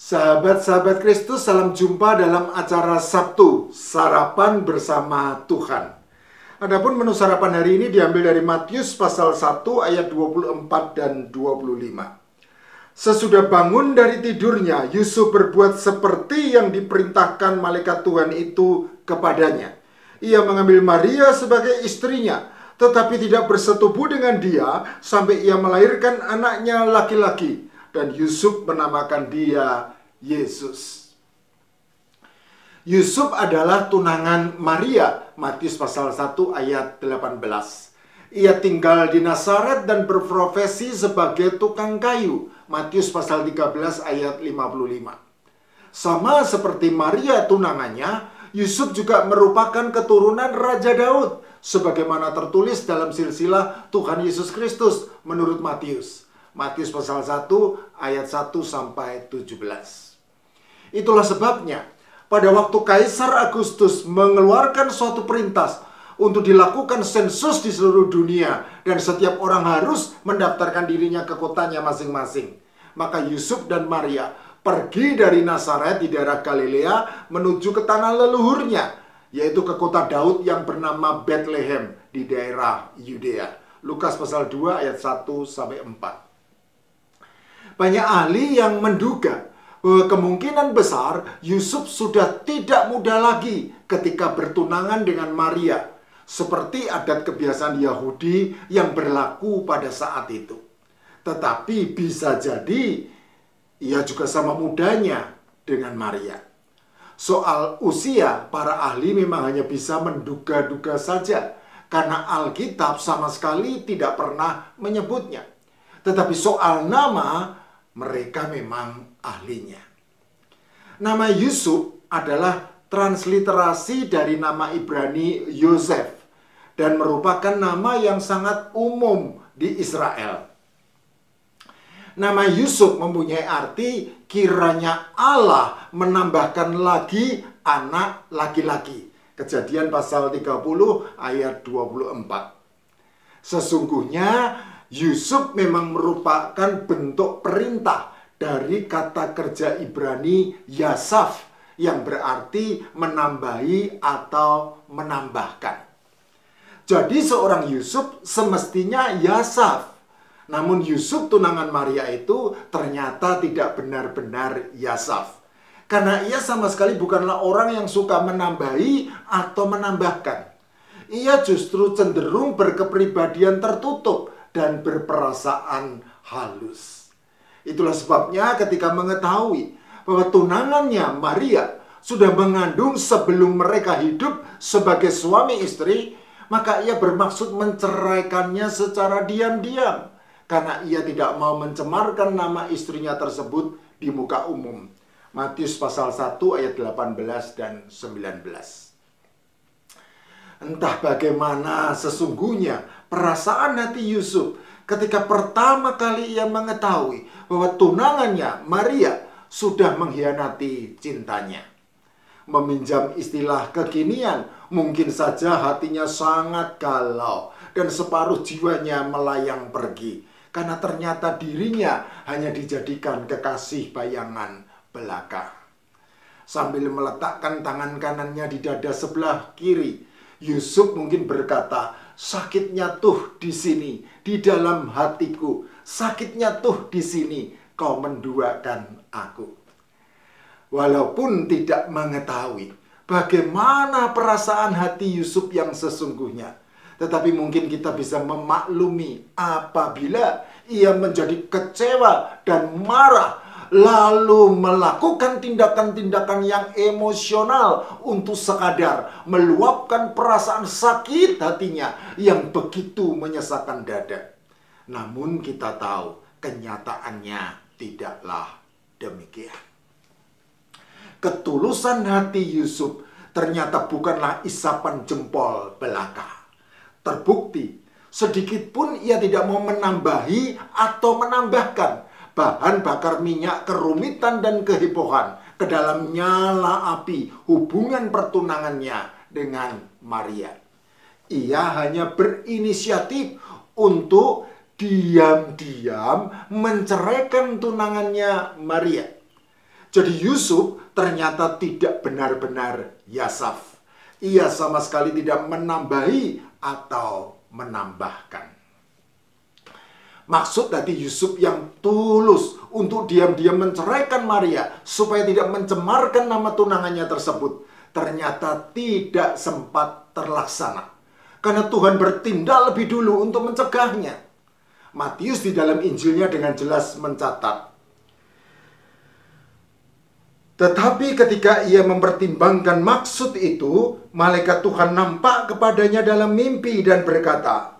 Sahabat-sahabat Kristus, salam jumpa dalam acara Sabtu, Sarapan Bersama Tuhan. Adapun menu sarapan hari ini diambil dari Matius pasal 1 ayat 24 dan 25. Sesudah bangun dari tidurnya, Yusuf berbuat seperti yang diperintahkan malaikat Tuhan itu kepadanya. Ia mengambil Maria sebagai istrinya, tetapi tidak bersetubuh dengan dia sampai ia melahirkan anaknya laki-laki. Dan Yusuf menamakan dia Yesus. Yusuf adalah tunangan Maria, Matius pasal 1 ayat 18. Ia tinggal di Nazaret dan berprofesi sebagai tukang kayu, Matius pasal 13 ayat 55. Sama seperti Maria tunangannya, Yusuf juga merupakan keturunan Raja Daud, sebagaimana tertulis dalam silsilah Tuhan Yesus Kristus menurut Matius. Matius pasal 1 ayat 1 sampai 17. Itulah sebabnya pada waktu Kaisar Agustus mengeluarkan suatu perintah untuk dilakukan sensus di seluruh dunia dan setiap orang harus mendaftarkan dirinya ke kotanya masing-masing, maka Yusuf dan Maria pergi dari Nazaret di daerah Galilea menuju ke tanah leluhurnya, yaitu ke kota Daud yang bernama Bethlehem di daerah Yudea. Lukas pasal 2 ayat 1 sampai 4. Banyak ahli yang menduga bahwa kemungkinan besar Yusuf sudah tidak muda lagi ketika bertunangan dengan Maria, seperti adat kebiasaan Yahudi yang berlaku pada saat itu. Tetapi bisa jadi ia juga sama mudanya dengan Maria. Soal usia, para ahli memang hanya bisa menduga-duga saja, karena Alkitab sama sekali tidak pernah menyebutnya. Tetapi soal nama, mereka memang ahlinya. Nama Yusuf adalah transliterasi dari nama Ibrani Yosef dan merupakan nama yang sangat umum di Israel. Nama Yusuf mempunyai arti kiranya Allah menambahkan lagi anak laki-laki. Kejadian pasal 30 ayat 24. Sesungguhnya Yusuf memang merupakan bentuk perintah dari kata kerja Ibrani Yasaf yang berarti menambahi atau menambahkan. Jadi seorang Yusuf semestinya Yasaf. Namun Yusuf tunangan Maria itu ternyata tidak benar-benar Yasaf. Karena ia sama sekali bukanlah orang yang suka menambahi atau menambahkan. Ia justru cenderung berkepribadian tertutup dan berperasaan halus. Itulah sebabnya ketika mengetahui bahwa tunangannya Maria sudah mengandung sebelum mereka hidup sebagai suami istri, maka ia bermaksud menceraikannya secara diam-diam karena ia tidak mau mencemarkan nama istrinya tersebut di muka umum. Matius pasal 1 ayat 18 dan 19. Entah bagaimana sesungguhnya perasaan hati Yusuf ketika pertama kali ia mengetahui bahwa tunangannya Maria sudah mengkhianati cintanya. Meminjam istilah kekinian, mungkin saja hatinya sangat galau dan separuh jiwanya melayang pergi, karena ternyata dirinya hanya dijadikan kekasih bayangan belaka. Sambil meletakkan tangan kanannya di dada sebelah kiri, Yusuf mungkin berkata, sakitnya tuh di sini, di dalam hatiku. Sakitnya tuh di sini, kau menduakan aku. Walaupun tidak mengetahui bagaimana perasaan hati Yusuf yang sesungguhnya, tetapi mungkin kita bisa memaklumi apabila ia menjadi kecewa dan marah, lalu melakukan tindakan-tindakan yang emosional untuk sekadar meluapkan perasaan sakit hatinya yang begitu menyesakkan dada. Namun kita tahu kenyataannya tidaklah demikian. Ketulusan hati Yusuf ternyata bukanlah isapan jempol belaka. Terbukti sedikit pun ia tidak mau menambahi atau menambahkan bahan bakar minyak kerumitan dan kehebohan ke dalam nyala api hubungan pertunangannya dengan Maria. Ia hanya berinisiatif untuk diam-diam menceraikan tunangannya Maria. Jadi Yusuf ternyata tidak benar-benar Yasaf. Ia sama sekali tidak menambahi atau menambahkan. Maksud dari Yusuf yang tulus untuk diam-diam menceraikan Maria supaya tidak mencemarkan nama tunangannya tersebut ternyata tidak sempat terlaksana. Karena Tuhan bertindak lebih dulu untuk mencegahnya. Matius di dalam Injilnya dengan jelas mencatat, tetapi ketika ia mempertimbangkan maksud itu, malaikat Tuhan nampak kepadanya dalam mimpi dan berkata,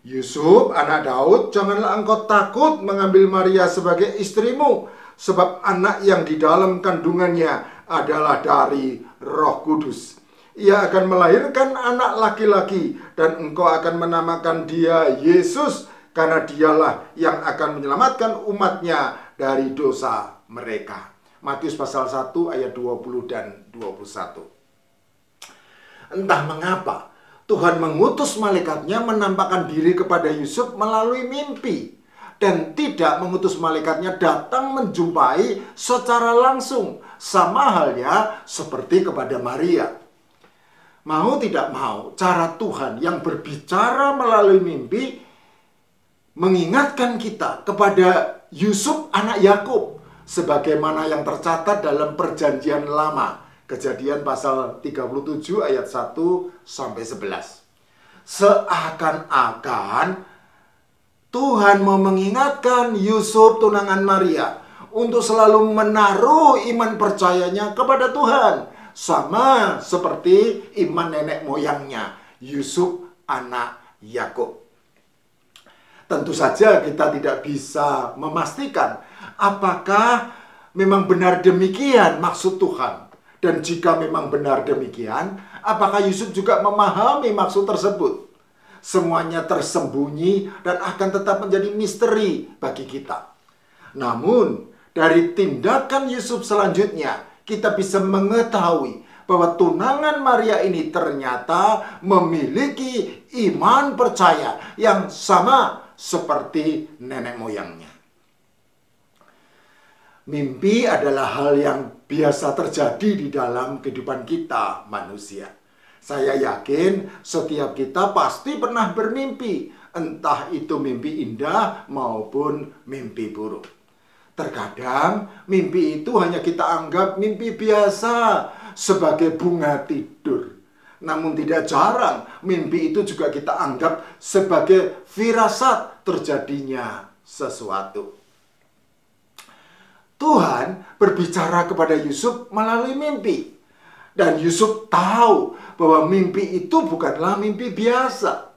Yusuf, anak Daud, janganlah engkau takut mengambil Maria sebagai istrimu, sebab anak yang di dalam kandungannya adalah dari Roh Kudus. Ia akan melahirkan anak laki-laki, dan engkau akan menamakan dia Yesus, karena dialah yang akan menyelamatkan umatnya dari dosa mereka. Matius pasal 1 ayat 20 dan 21. Entah mengapa Tuhan mengutus malaikatnya menampakkan diri kepada Yusuf melalui mimpi, dan tidak mengutus malaikatnya datang menjumpai secara langsung, sama halnya seperti kepada Maria. Mau tidak mau, cara Tuhan yang berbicara melalui mimpi mengingatkan kita kepada Yusuf anak Yakub, sebagaimana yang tercatat dalam Perjanjian Lama, Kejadian pasal 37 ayat 1 sampai 11. Seakan-akan Tuhan mau mengingatkan Yusuf tunangan Maria untuk selalu menaruh iman percayanya kepada Tuhan, sama seperti iman nenek moyangnya, Yusuf anak Yakub. Tentu saja kita tidak bisa memastikan apakah memang benar demikian maksud Tuhan. Dan jika memang benar demikian, apakah Yusuf juga memahami maksud tersebut? Semuanya tersembunyi dan akan tetap menjadi misteri bagi kita. Namun, dari tindakan Yusuf selanjutnya, kita bisa mengetahui bahwa tunangan Maria ini ternyata memiliki iman percaya yang sama seperti nenek moyangnya. Mimpi adalah hal yang biasa terjadi di dalam kehidupan kita manusia. Saya yakin setiap kita pasti pernah bermimpi, entah itu mimpi indah maupun mimpi buruk. Terkadang mimpi itu hanya kita anggap mimpi biasa sebagai bunga tidur. Namun tidak jarang mimpi itu juga kita anggap sebagai firasat terjadinya sesuatu. Tuhan berbicara kepada Yusuf melalui mimpi. Dan Yusuf tahu bahwa mimpi itu bukanlah mimpi biasa.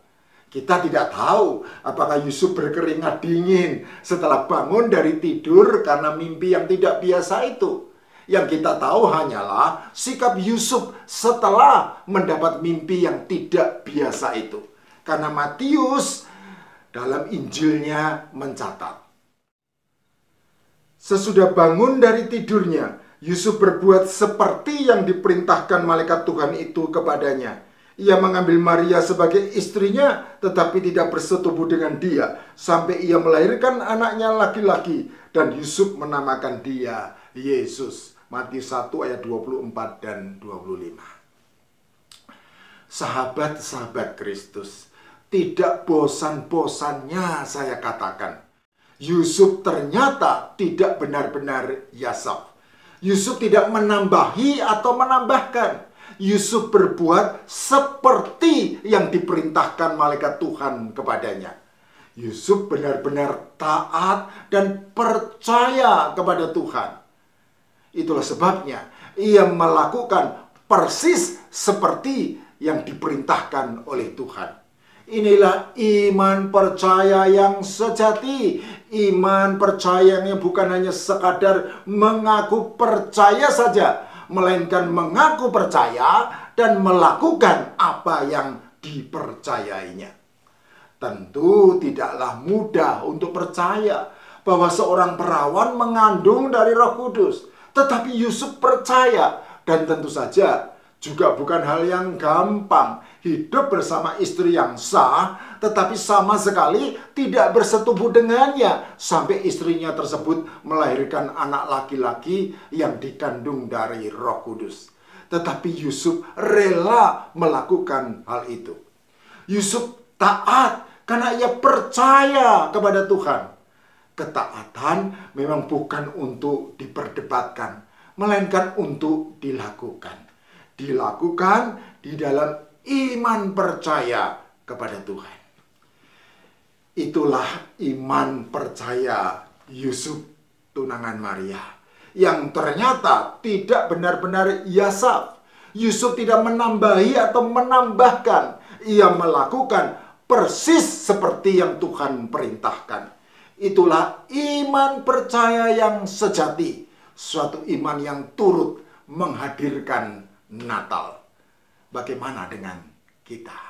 Kita tidak tahu apakah Yusuf berkeringat dingin setelah bangun dari tidur karena mimpi yang tidak biasa itu. Yang kita tahu hanyalah sikap Yusuf setelah mendapat mimpi yang tidak biasa itu. Karena Matius dalam Injilnya mencatat, sesudah bangun dari tidurnya, Yusuf berbuat seperti yang diperintahkan malaikat Tuhan itu kepadanya. Ia mengambil Maria sebagai istrinya, tetapi tidak bersetubuh dengan dia, sampai ia melahirkan anaknya laki-laki, dan Yusuf menamakan dia Yesus. Matius 1 ayat 24 dan 25. Sahabat-sahabat Kristus, tidak bosan-bosannya saya katakan, Yusuf ternyata tidak benar-benar Yasaf. Yusuf tidak menambahi atau menambahkan. Yusuf berbuat seperti yang diperintahkan malaikat Tuhan kepadanya. Yusuf benar-benar taat dan percaya kepada Tuhan. Itulah sebabnya ia melakukan persis seperti yang diperintahkan oleh Tuhan. Inilah iman percaya yang sejati. Iman percaya yang bukan hanya sekadar mengaku percaya saja, melainkan mengaku percaya dan melakukan apa yang dipercayainya. Tentu tidaklah mudah untuk percaya bahwa seorang perawan mengandung dari Roh Kudus. Tetapi Yusuf percaya, dan tentu saja Juga bukan hal yang gampang hidup bersama istri yang sah, tetapi sama sekali tidak bersetubuh dengannya sampai istrinya tersebut melahirkan anak laki-laki yang dikandung dari Roh Kudus. Tetapi Yusuf rela melakukan hal itu. Yusuf taat karena ia percaya kepada Tuhan. Ketaatan memang bukan untuk diperdebatkan, melainkan untuk dilakukan. Dilakukan di dalam iman percaya kepada Tuhan. Itulah iman percaya Yusuf tunangan Maria, yang ternyata tidak benar-benar ia sah. Yusuf tidak menambahi atau menambahkan. Ia melakukan persis seperti yang Tuhan perintahkan. Itulah iman percaya yang sejati. Suatu iman yang turut menghadirkan Natal. Bagaimana dengan kita?